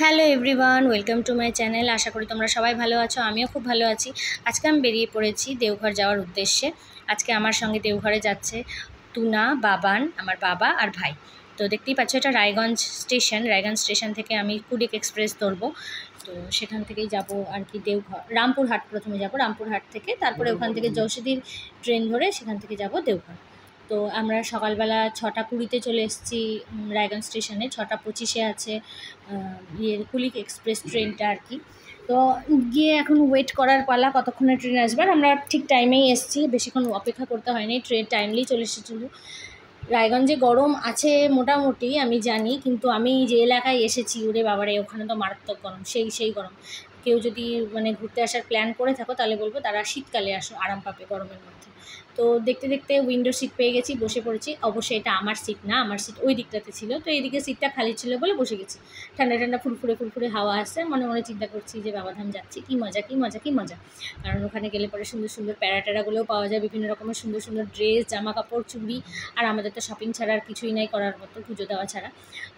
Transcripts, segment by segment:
Hello everyone, welcome to my channel. আশা করি তোমরা সবাই ভালো আছো, আমিও খুব ভালো আছি। আজকে আমি বেরিয়ে পড়েছি দেওঘর যাওয়ার উদ্দেশ্যে। আজকে আমার সঙ্গে দেওঘরে যাচ্ছে তুনা, বাবান, আমার বাবা আর ভাই। তো দেখতেই পাচ্ছ এটা রায়গঞ্জ স্টেশন থেকে আমি কুডিক এক্সপ্রেস ধরবো। তো সেখান থেকেই যাব আর কি দেওঘর, রামপুরহাট প্রথমে যাব, রামপুরহাট থেকে তারপরে ওখান থেকে যশোদীর ট্রেন ধরে সেখান থেকে যাব দেওঘর। তো আমরা সকালবেলা 6:20 চলে এসেছি রায়গঞ্জ স্টেশনে। 6:25 আছে কুলিক এক্সপ্রেস ট্রেনটা আর কি। তো গিয়ে এখন ওয়েট করার পালা, কতক্ষণে ট্রেন আসবে। আর আমরা ঠিক টাইমেই এসেছি, বেশিক্ষণ অপেক্ষা করতে হয়নি, ট্রেন টাইমলি চলে এসেছিল। রায়গঞ্জে গরম আছে মোটামুটি আমি জানি, কিন্তু আমি যে এলাকায় এসেছি ওরে বাবারে, ওখানে তো মারাত্মক গরম, সেই গরম। কেউ যদি মানে ঘুরতে আসার প্ল্যান করে থাকো তাহলে বলবো তারা শীতকালে আসো, আরাম পাবে গরমের মধ্যে। তো দেখতে দেখতে উইন্ডো সিট পেয়ে গেছি, বসে পড়েছি। অবশ্যই এটা আমার সিট না, আমার সিট ওই দিকটাতে ছিল, তো এইদিকে সিটটা খালি ছিল বলে বসে গেছি। ঠান্ডা ঠান্ডা ফুরফুরে হাওয়া আসছে, মনে মনে চিন্তা করছি যে বাবাধাম যাচ্ছি, কী মজা। কারণ ওখানে গেলে পরে সুন্দর সুন্দর প্যারাগুলোও পাওয়া যায়, বিভিন্ন রকমের সুন্দর সুন্দর ড্রেস, জামা কাপড়, চুড়ি। আর আমাদের তো শপিং ছাড়া আর কিছুই নাই করার মতো, পুজো দেওয়া ছাড়া।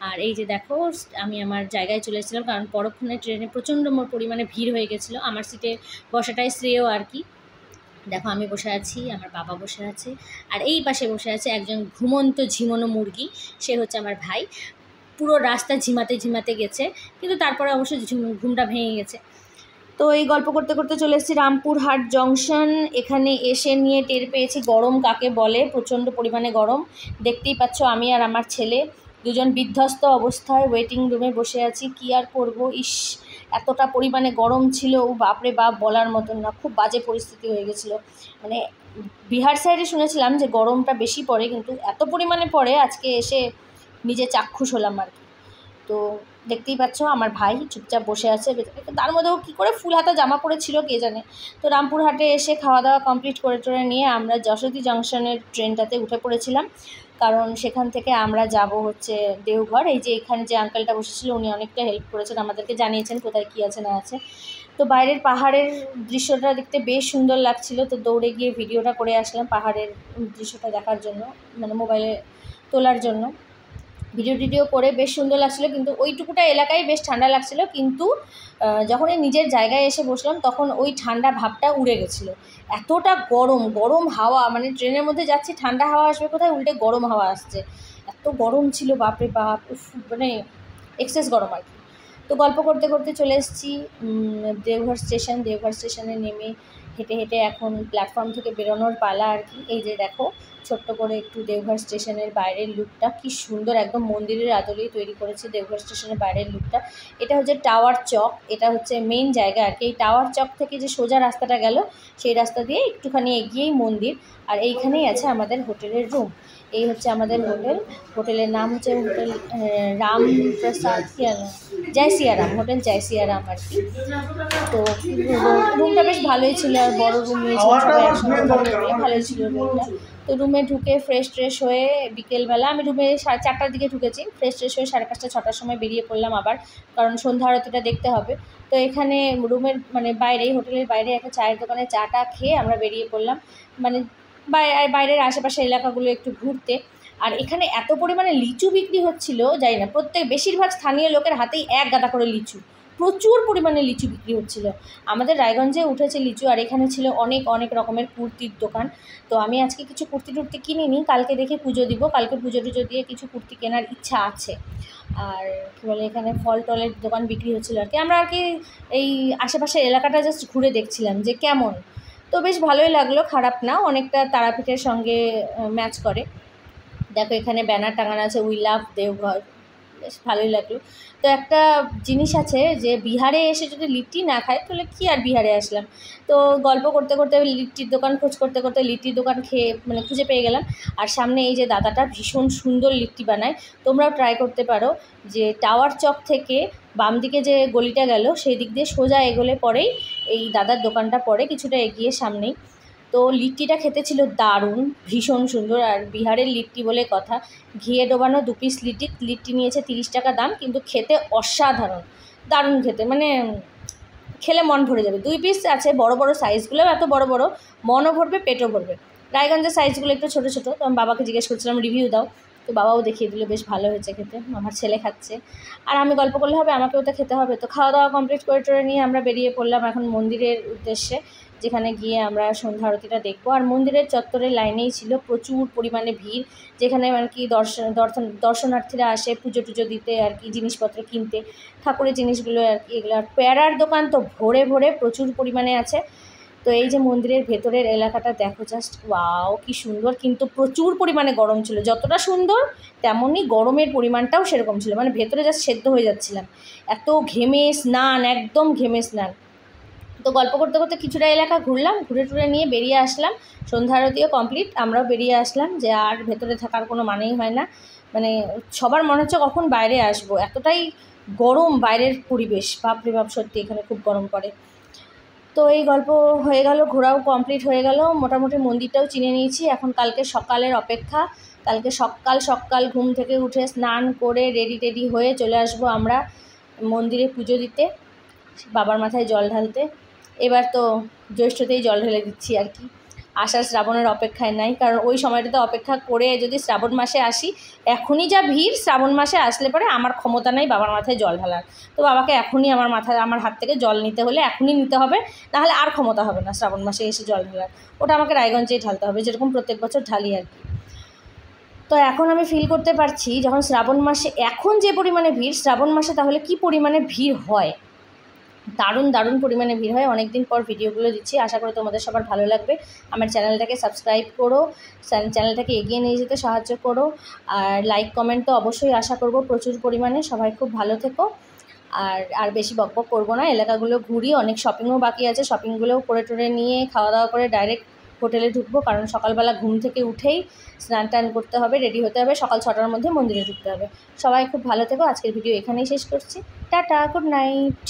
আর এই যে দেখো, আমি আমার জায়গায় চলে এসেছিলাম, কারণ পরক্ষণে ট্রেনে প্রচণ্ড পরিমাণে ভিড় হয়ে গেছিলো। আমার সিটে বসাটাই শ্রেয় আর কি। দেখো আমি বসে আছি, আমার বাবা বসে আছে, আর এই পাশে বসে আছে একজন ঘুমন্ত ঝিমনো মুরগি, সে হচ্ছে আমার ভাই। পুরো রাস্তা ঝিমাতে গেছে, কিন্তু তারপরে অবশ্য ঘুমটা ভেঙে গেছে। তো এই গল্প করতে করতে চলে এসেছি রামপুরহাট জংশন। এখানে এসে নিয়ে টের পেয়েছি গরম কাকে বলে, প্রচণ্ড পরিমাণে গরম। দেখতেই পাচ্ছ আমি আর আমার ছেলে দুজন বিধ্বস্ত অবস্থায় ওয়েটিং রুমে বসে আছি। কি আর করবো, এতটা পরিমাণে গরম ছিল, ও বাপরে বাপ, বলার মতন না, খুব বাজে পরিস্থিতি হয়ে গেছিলো। মানে বিহার সাইডে শুনেছিলাম যে গরমটা বেশি পড়ে, কিন্তু এত পরিমাণে পড়ে আজকে এসে নিজে চাক্ষুষ হলাম আর কি। তো দেখতেই পাচ্ছ আমার ভাই চুপচাপ বসে আছে, তার মধ্যেও কী করে ফুল হাতা জামা পরেছিল কে জানে। তো রামপুরহাটে এসে খাওয়া দাওয়া কমপ্লিট করে নিয়ে আমরা যশোদী জংশনের ট্রেনটাতে উঠে পড়েছিলাম, কারণ সেখান থেকে আমরা যাব হচ্ছে দেওঘর। এই যে এখানে যে আঙ্কেলটা বসেছিল উনি অনেকটা হেল্প করেছেন, আমাদেরকে জানিয়েছেন কোথায় কী আছে না আছে। তো বাইরের পাহাড়ের দৃশ্যটা দেখতে বেশ সুন্দর লাগছিল, তো দৌড়ে গিয়ে ভিডিওটা করে আসলাম পাহাড়ের দৃশ্যটা দেখার জন্য, মানে মোবাইলে তোলার জন্য। ভিডিও করে বেশ সুন্দর লাগছিলো, কিন্তু ওইটুকুটা এলাকায় বেশ ঠান্ডা লাগছিলো, কিন্তু যখনই নিজের জায়গায় এসে বসলাম তখন ওই ঠান্ডা ভাবটা উড়ে গেছিলো। এতটা গরম হাওয়া, মানে ট্রেনের মধ্যে যাচ্ছি ঠান্ডা হাওয়া আসবে কোথায়, উল্টে গরম হাওয়া আসছে। এত গরম ছিল বাপরে বাপ, মানে এক্সেস গরম আর কি। তো গল্প করতে করতে চলে এসেছি দেওঘর স্টেশনে নেমে হেঁটে এখন প্ল্যাটফর্ম থেকে বেরোনোর পালা আর কি। এই যে দেখো ছোট্ট করে একটু দেওঘর স্টেশনের বাইরের লুকটা কি সুন্দর, একদম মন্দিরের আদলেই তৈরি করেছে দেওঘর স্টেশনের বাইরের লুকটা। এটা হচ্ছে টাওয়ার চক, এটা হচ্ছে মেইন জায়গা আর কি। এই টাওয়ার চক থেকে যে সোজা রাস্তাটা গেল সেই রাস্তা দিয়ে একটুখানি এগিয়েই মন্দির, আর এইখানেই আছে আমাদের হোটেলের রুম। এই হচ্ছে আমাদের হোটেলের নাম হচ্ছে হোটেল রামপ্রসাদ জয় সিয়ারাম, হোটেল জয় সিয়ারাম আর কি। তো রুমটা বেশ ভালোই ছিল, আর বড় রুম নিয়েছিল, সবাই একসঙ্গে ভালোই ছিল রুমটা। তো রুমে ঢুকে ফ্রেশ হয়ে বিকেলবেলা আমি রুমে 4:30 দিকে ঢুকেছি, ফ্রেশ হয়ে 5:30 6টার সময় বেরিয়ে পড়লাম আবার, কারণ সন্ধ্যা আরতিটা দেখতে হবে। তো এখানে রুমের মানে বাইরেই, হোটেলের বাইরে একটা চায়ের দোকানে চাটা খেয়ে আমরা বেরিয়ে পড়লাম, মানে বাইরের আশেপাশে এলাকাগুলো একটু ঘুরতে। আর এখানে এত পরিমাণে লিচু বিক্রি হচ্ছিল, জানি না, বেশিরভাগ স্থানীয় লোকের হাতেই এক গাদা করে লিচু, প্রচুর পরিমাণে লিচু বিক্রি হচ্ছিল। আমাদের রায়গঞ্জে উঠেছে লিচু, আর এখানে ছিল অনেক রকমের কুর্তির দোকান। তো আমি আজকে কিছু কুর্তি কিনিনি, কালকে দেখে পুজো দিব, কালকে পুজো দিয়ে কিছু কুর্তি কেনার ইচ্ছা আছে। আর কী বলে, এখানে ফল টলের দোকান বিক্রি হচ্ছিলো আর কি। আমরা আর কি এই আশেপাশের এলাকাটা জাস্ট ঘুরে দেখছিলাম যে কেমন। তো বেশ ভালোই লাগলো, খারাপ না, অনেকটা তারাপীঠের সঙ্গে ম্যাচ করে। দেখো এখানে ব্যানার টাঙানো আছে উই লাভ দেওঘর, বেশ ভালোই লাগলো। তো একটা জিনিস আছে যে বিহারে এসে যদি লিট্টি না খায় তাহলে কি আর বিহারে আসলাম। তো গল্প করতে লিট্টির দোকান খোঁজ করতে লিট্টির দোকান খুঁজে পেয়ে গেলাম। আর সামনে এই যে দাদাটা ভীষণ সুন্দর লিট্টি বানায়, তোমরাও ট্রাই করতে পারো। যে টাওয়ার চক থেকে বাম দিকে যে গলিটা গেল সেই দিক দিয়ে সোজা এগোলে পরেই এই দাদার দোকানটা পড়ে, কিছুটা এগিয়ে সামনেই। তো লিট্টিটা খেতে ছিল দারুণ, ভীষণ সুন্দর। আর বিহারের লিট্টি বলে কথা, ঘিয়ে ডোবানো 2 পিস লিট্টি নিয়েছে 30 টাকা দাম, কিন্তু খেতে অসাধারণ, দারুণ খেতে, মানে খেলে মন ভরে যাবে। 2 পিস আছে, বড় সাইজগুলো এত বড়, মনও ভরবে পেটও ভরবে। রায়গঞ্জের সাইজগুলো একটু ছোটো, তো আমি বাবাকে জিজ্ঞেস করছিলাম রিভিউ দাও, তো বাবাও দেখিয়ে দিল, বেশ ভালো হয়েছে খেতে। আমার ছেলে খাচ্ছে, আর আমি গল্প করলে হবে, আমাকেও তো খেতে হবে। তো খাওয়া দাওয়া কমপ্লিট করে টোরে নিয়ে আমরা বেরিয়ে পড়লাম এখন মন্দিরের উদ্দেশ্যে, যেখানে গিয়ে আমরা সন্ধ্যা আরতিটা দেখবো। আর মন্দিরের চত্বরের লাইনেই ছিল প্রচুর পরিমাণে ভিড়, যেখানে আর কি দর্শনার্থীরা আসে পুজো টুজো দিতে আর কি, জিনিসপত্র কিনতে, ঠাকুরের জিনিসগুলো আর কি। এগুলো আর প্যারার দোকান তো ভরে ভরে প্রচুর পরিমাণে আছে। তো এই যে মন্দিরের ভেতরের এলাকাটা দেখো, জাস্ট ওয়াও কি সুন্দর, কিন্তু প্রচুর পরিমাণে গরম ছিল। যতটা সুন্দর তেমনই গরমের পরিমাণটাও সেরকম ছিল, মানে ভেতরে জাস্ট সেদ্ধ হয়ে যাচ্ছিলাম, এত ঘেমে স্নান, একদম ঘেমে স্নান। তো গল্প করতে করতে কিছুটা এলাকা ঘুরলাম, ঘুরে টুরে নিয়ে বেরিয়ে আসলাম। সন্ধ্যা আরতিও কমপ্লিট, আমরাও বেরিয়ে আসলাম, যে আর ভেতরে থাকার কোনো মানেই হয় না। মানে সবার মনে হচ্ছে কখন বাইরে আসবো, এতটাই গরম বাইরের পরিবেশ, বাপরে বাপ, সত্যি এখানে খুব গরম পড়ে। তো এই গল্প হয়ে গেল, ঘোরাও কমপ্লিট হয়ে গেল, মোটামুটি মন্দিরটাও চিনে নিয়েছি। এখন কালকে সকালের অপেক্ষা। কালকে সকাল ঘুম থেকে উঠে স্নান করে রেডি হয়ে চলে আসবো আমরা মন্দিরে পুজো দিতে, বাবার মাথায় জল ঢালতে। এবার তো জ্যৈষ্ঠতেই জল ঢেলে দিচ্ছি আর কি, আষাঢ় শ্রাবণের অপেক্ষায় নাই, কারণ ওই সময়টাতে অপেক্ষা করে যদি শ্রাবণ মাসে আসি, এখনই যা ভিড়, শ্রাবণ মাসে আসলে পরে আমার ক্ষমতা নেই বাবার মাথায় জল ঢালার। তো বাবাকে এখনই আমার হাত থেকে জল নিতে হলে এখনই নিতে হবে, নাহলে আর ক্ষমতা হবে না শ্রাবণ মাসে এসে জল ঢালার। ওটা আমাকে রায়গঞ্জেই ঢালতে হবে, যেরকম প্রত্যেক বছর ঢালি আর কি। তো এখন আমি ফিল করতে পারছি, যখন শ্রাবণ মাসে এখন যে পরিমাণে ভিড়, শ্রাবণ মাসে তাহলে কি পরিমাণে ভিড় হয়। দারুণ পরিমাণে ভিড় হয়। অনেক দিন পর ভিডিওগুলো দিচ্ছি, আশা করি তোমাদের সবার ভালো লাগবে। আমার চ্যানেলটাকে সাবস্ক্রাইব করো, চ্যানেলটাকে এগিয়ে নিয়ে যেতে সাহায্য করো, আর লাইক কমেন্ট তো অবশ্যই আশা করব প্রচুর পরিমাণে। সবাই খুব ভালো থেকো, আর বেশি বকবক করবো না, এলাকাগুলো ঘুরি, অনেক শপিংও বাকি আছে, শপিংগুলোও করে টোরে নিয়ে খাওয়া দাওয়া করে ডাইরেক্ট হোটেলে ঢুকবো, কারণ সকালবেলা ঘুম থেকে উঠেই স্নান টান করতে হবে, রেডি হতে হবে, সকাল 6টার মধ্যে মন্দিরে ঢুকতে হবে। সবাই খুব ভালো থেকো, আজকের ভিডিও এখানেই শেষ করছি। Tata, good night.